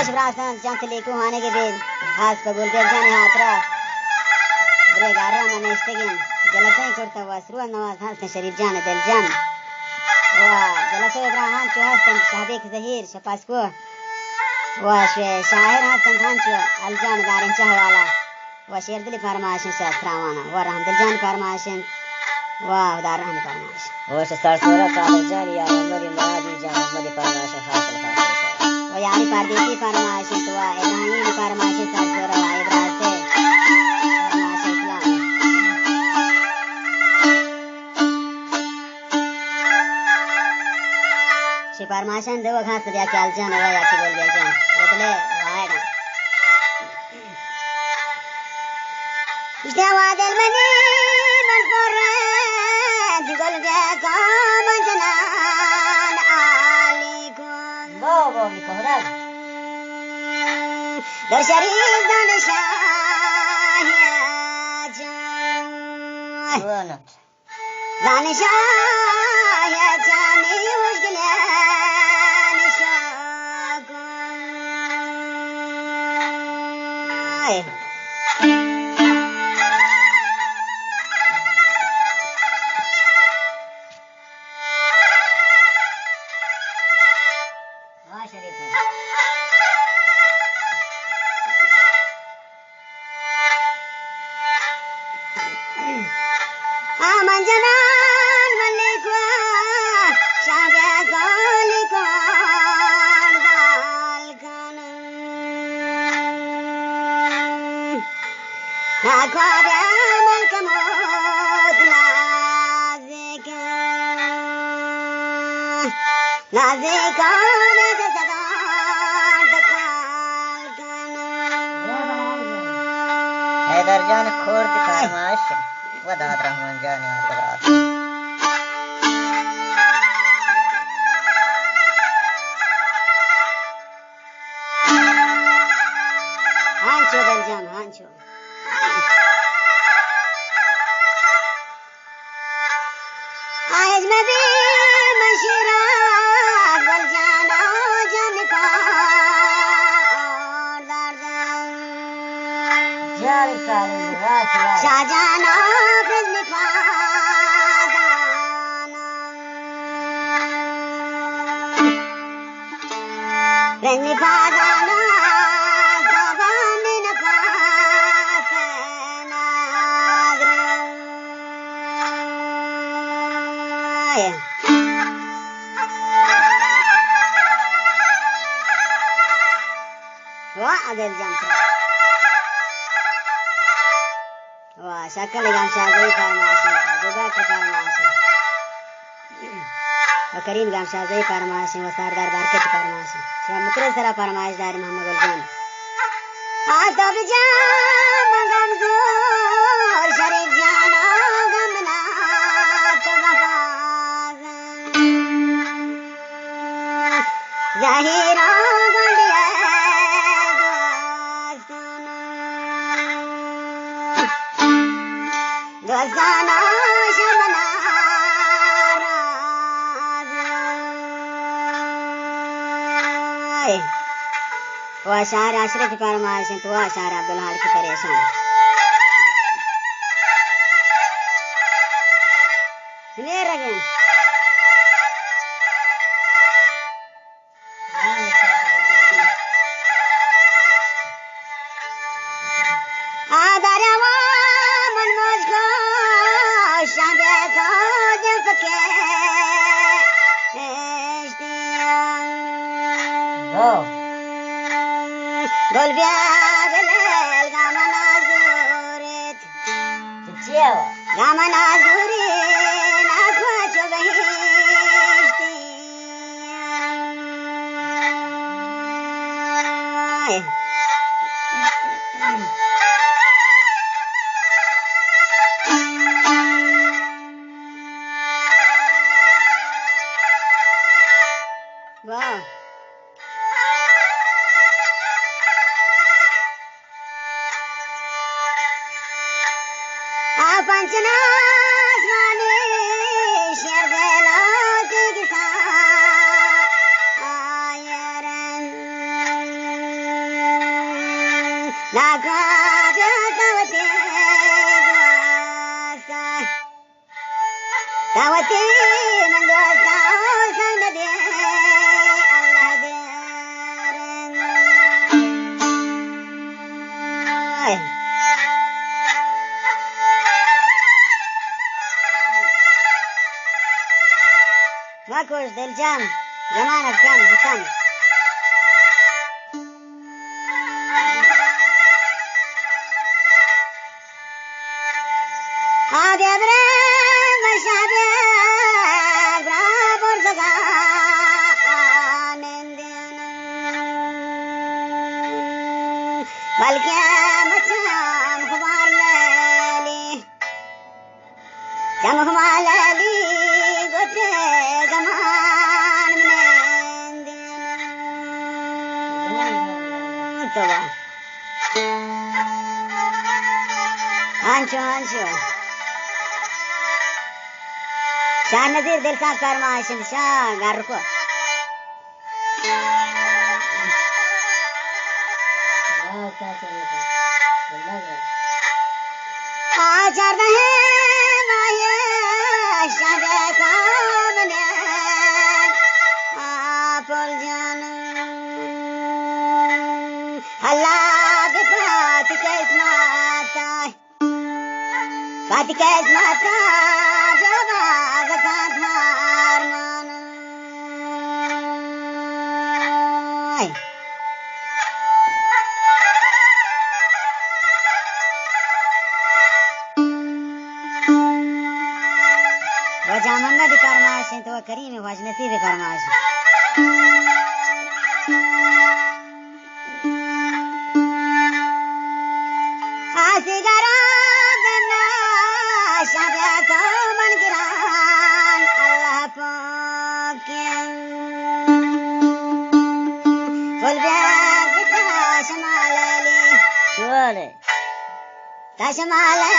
रोज ब्रासन जंतली कुहाने के बेद हास पगुल बेग जाने हातरा ब्रेग आरा मन इस्तेगिन जलसे करता वसरुआ नवाज हास शरीफ जाने दिल जान वाह जलसे इब्राहिम चौहास तन शाबेक जहीर शपास को वाह शायर हास तन हांचो अलजान दारन चाहवाला वाह शेर दिली फरमाइशन से फ्रावाना वाह रहम दिल जान फरमाइशन वाह दार रहम फरमाइश वाह सरसोरा कादर जान या मरी मरादी जान मरी फरमाइश हासिल वाह यानी परदेसी फरमाइशन तो वाह इलाही फरमाइशन सरसोरा वाह इब्राहिम से फरमाइश इस्लाम फरमाइशन दो घास दिया क्या जान वाह या की बोल गया जान बदले वाएगा Jawabel bani malkoran digol ga kamanjanan alikum بابا میکنم در شریف دان شاهیجان وانت دان شاهیجان وشگلان شاکن Amanjanan malikwa shabe golikon balkanan nakwabe malkamut nazika besadan takalkanan Haider जान खुर्द फरमाइश वदात रहमान जान हजरात हांचो दलजान हांचो आज मैं भी मशरा दलजाना जान का और दर्दन जान साले रासला शाहजाना बिजली पादाना बिजली पादाना ज़बान पासना वाह अदल जंत्रा वाह शक्ल निगाम शाहज़ई फरमाइशन जुबा की फरमाइशन और करीम गाम शाहज़ई फरमाइशन और सरदार बरकत फरमाइशन शह मुकरे सरा फरमाइश दार मोहम्मद गुलजान आदब जाम गमजोर शरीफ जाना गमना तो वफाजन ज़हीरा गलिया दोस्ताना शबना राज़ वह शार अशरफ फरमाइश तो वह शार अब्दुल हाल की परेशान ले रगे आदरवा मन मुझको शाबे को जब के गोल ब्यागल गामना जुरेत चेवा गामना जुरे ना खोचो बहिश्ती वाह पंचनाथ वाले शेर बेलाती किसा आयरन دعوتي من دوستاو سندي الله ديرن ما كوش دل جام زمانك كم بكم هذا برا مشابه برا برزقان بلکہ مچام خبار للی جم خبار للی گوچے زمان من دین توبہ ہنچو شاہ نظیر دل صاحب فرمایشن شاہ گھر کو آچار دہیں مائے شاہ کامنے آپل جان اللہ کے پاتی کے اسماتا پاتی کے اسماتا وجہ محمد فرمائش تو کریم وجہ نصیب فرمائش آسی گرام بنا شبہ کو من گران اللہ پاکیم فل بیگ تاشمال علی شواله تاشمال